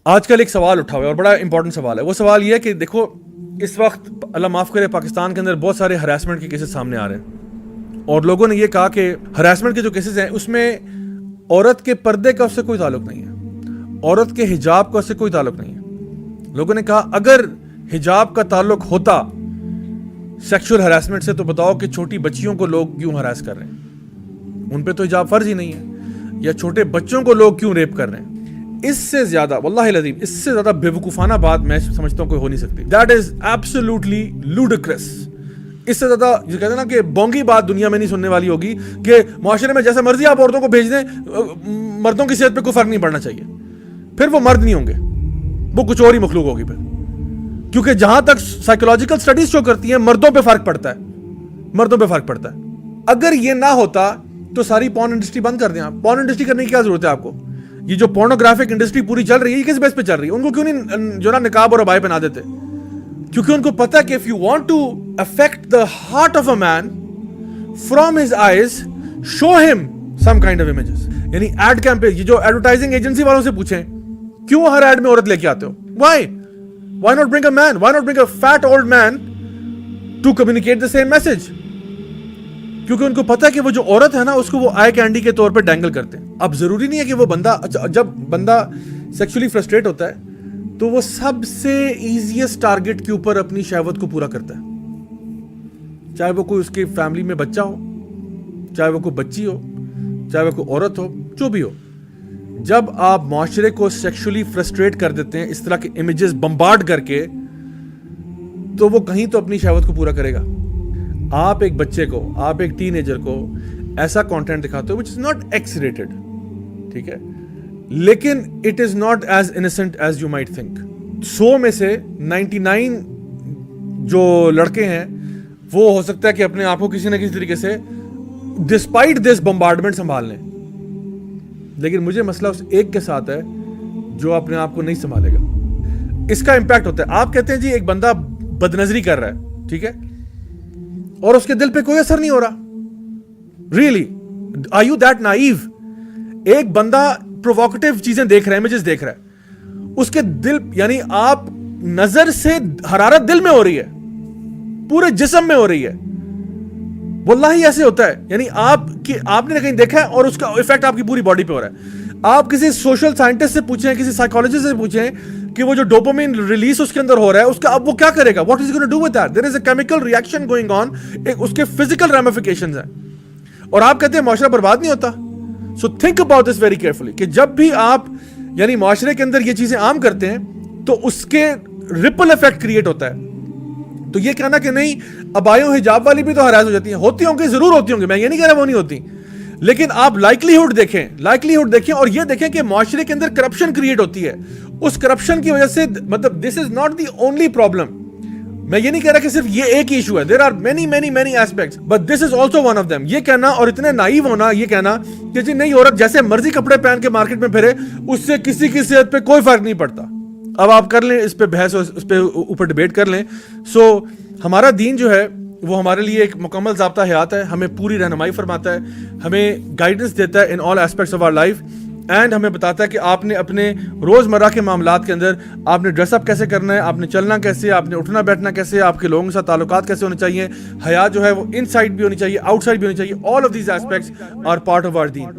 آج کل ایک سوال اٹھا ہوا ہے اور بڑا امپورٹنٹ سوال ہے. وہ سوال یہ ہے کہ دیکھو اس وقت اللہ معاف کرے پاکستان کے اندر بہت سارے ہراسمنٹ کے کیسز سامنے آ رہے ہیں اور لوگوں نے یہ کہا کہ ہراسمنٹ کے جو کیسز ہیں اس میں عورت کے پردے کا اس سے کوئی تعلق نہیں ہے, عورت کے حجاب کا اس سے کوئی تعلق نہیں ہے. لوگوں نے کہا اگر حجاب کا تعلق ہوتا سیکشول ہراسمنٹ سے تو بتاؤ کہ چھوٹی بچیوں کو لوگ کیوں ہراس کر رہے ہیں, ان پہ تو حجاب فرض ہی نہیں ہے, یا چھوٹے بچوں کو لوگ کیوں ریپ کر رہے ہیں. اس سے زیادہ واللہ العظیم اس سے زیادہ بیوقوفانہ بات میں سمجھتا ہوں کوئی ہو نہیں سکتی. That is absolutely لوڈیکرس. اس سے زیادہ جو کہتے ہیں نا کہ بونگی بات دنیا میں نہیں سننے والی ہوگی کہ معاشرے میں جیسے مرضی آپ عورتوں کو بھیج دیں, مردوں کی صحت پہ کوئی فرق نہیں پڑنا چاہیے. پھر وہ مرد نہیں ہوں گے, وہ کچھ اور ہی مخلوق ہوگی پھر, کیونکہ جہاں تک سائیکولوجیکل سٹڈیز شو کرتی ہیں مردوں پہ فرق پڑتا ہے, مردوں پہ فرق پڑتا ہے. اگر یہ نہ ہوتا تو ساری پورن انڈسٹری بند کر دیں. آپ پورن انڈسٹری کرنے کی کیا ضرورت ہے آپ کو؟ یہ جو پورنوگرافک انڈسٹری پوری چل رہی ہے یہ کس بیس پہ چل رہی ہے؟ ان کو کیوں نہیں جو نا نقاب اور عبائے پہنا دیتے؟ کیونکہ ان کو پتا کہ if you want to affect the heart of a man from his eyes show him some kind of images. یعنی ایڈ کیمپین, یہ جو ایڈورٹائزنگ ایجنسی والوں سے پوچھیں کیوں ہر ایڈ میں عورت لے کے آتے ہو؟ why not bring a man, why not bring a fat old man to communicate the same message? کیونکہ ان کو پتا کہ وہ جو عورت ہے نا اس کو وہ آئی کینڈی کے طور پہ ڈینگل کرتے ہیں. اب ضروری نہیں ہے کہ وہ بندہ, جب بندہ سیکشولی فرسٹریٹ ہوتا ہے تو وہ سب سے ایزیسٹ ٹارگٹ کے اوپر اپنی شہوت کو پورا کرتا ہے, چاہے وہ کوئی اس کی فیملی میں بچہ ہو, چاہے وہ کوئی بچی ہو, چاہے وہ کوئی عورت ہو, جو بھی ہو. جب آپ معاشرے کو سیکشولی فرسٹریٹ کر دیتے ہیں اس طرح کے امیجز بمبارڈ کر کے, تو وہ کہیں تو اپنی شہوت کو پورا کرے گا. آپ ایک بچے کو, آپ ایک ٹین ایجر کو ایسا کانٹینٹ دکھاتے ہو which is not X-rated, ٹھیک ہے, لیکن it is not as innocent as you might think. 100 میں سے 99 جو لڑکے ہیں وہ ہو سکتا ہے کہ اپنے آپ کو کسی نہ کسی طریقے سے ڈسپائٹ دس بمبارڈمنٹ سنبھال لیں, لیکن مجھے مسئلہ اس ایک کے ساتھ ہے جو اپنے آپ کو نہیں سنبھالے گا. اس کا امپیکٹ ہوتا ہے. آپ کہتے ہیں جی ایک بندہ بدنظری کر رہا ہے, ٹھیک ہے, اور اس کے دل پہ کوئی اثر نہیں ہو رہا. Really are you that naive? ایک بندہ پرووکیٹو چیزیں دیکھ رہا ہے, امیجز دیکھ رہا ہے, اس کے دل, یعنی آپ نظر سے حرارت دل میں ہو رہی ہے, پورے جسم میں ہو رہی ہے. واللہ ایسے ہوتا ہے. یعنی آپ نے کہیں دیکھا ہے اور اس کا افیکٹ آپ کی پوری باڈی پہ ہو رہا ہے. آپ کسی سوشل سائنٹسٹ سے پوچھیں, کسی سائیکالوجسٹ سے پوچھیں کہ وہ جو ڈوپامین ریلیز اس کے اندر ہو رہا ہے اس کا اب وہ کیا کرے گا, what is gonna do with that? There is a chemical reaction going on, اس کے فزیکل ریمیفیکیشنز ہیں, اور آپ کہتے ہیں معاشرہ برباد نہیں ہوتا. So think about this very carefully کہ جب بھی آپ یعنی معاشرے کے اندر یہ چیزیں عام کرتے ہیں تو اس کے ریپل افیکٹ کریٹ ہوتا ہے. تو یہ کہنا کہ نہیں ابایوں حجاب والی بھی تو ہراس ہو جاتی ہیں, ہوتی ہوں گی, ضرور ہوتی ہوں گی, میں یہ نہیں کہہ رہا وہ نہیں ہوتی, لیکن آپ لائکلیہڈ دیکھیں اور یہ دیکھیں کہ معاشرے کے اندر کرپشن کریٹ ہوتی ہے. اس کرپشن کی وجہ سے, مطلب this is not the only problem. میں یہ نہیں کہہ رہا کہ صرف یہ ایک ہی ایشو ہے, there are many aspects, but this is also one of them. یہ کہنا اور اتنے نائیو ہونا, یہ کہنا کہ جی نہیں عورت جیسے مرضی کپڑے پہن کے مارکیٹ میں پھرے اس سے کسی کی صحت پہ کوئی فرق نہیں پڑتا. اب آپ کر لیں اس پہ بحث, اس پہ اوپر ڈیبیٹ کر لیں. سو ہمارا دین جو ہے وہ ہمارے لیے ایک مکمل ضابطہ حیات ہے, ہمیں پوری رہنمائی فرماتا ہے, ہمیں گائیڈنس دیتا ہے in all aspects of our life, and ہمیں بتاتا ہے کہ آپ نے اپنے روزمرہ کے معاملات کے اندر آپ نے ڈریس اپ کیسے کرنا ہے, آپ نے چلنا کیسے, آپ نے اٹھنا بیٹھنا کیسے, آپ کے لوگوں کے ساتھ تعلقات کیسے ہونے چاہیے, حیا جو ہے وہ ان سائڈ بھی ہونی چاہیے, آؤٹ سائڈ بھی ہونی چاہیے. All of these aspects are part of our then.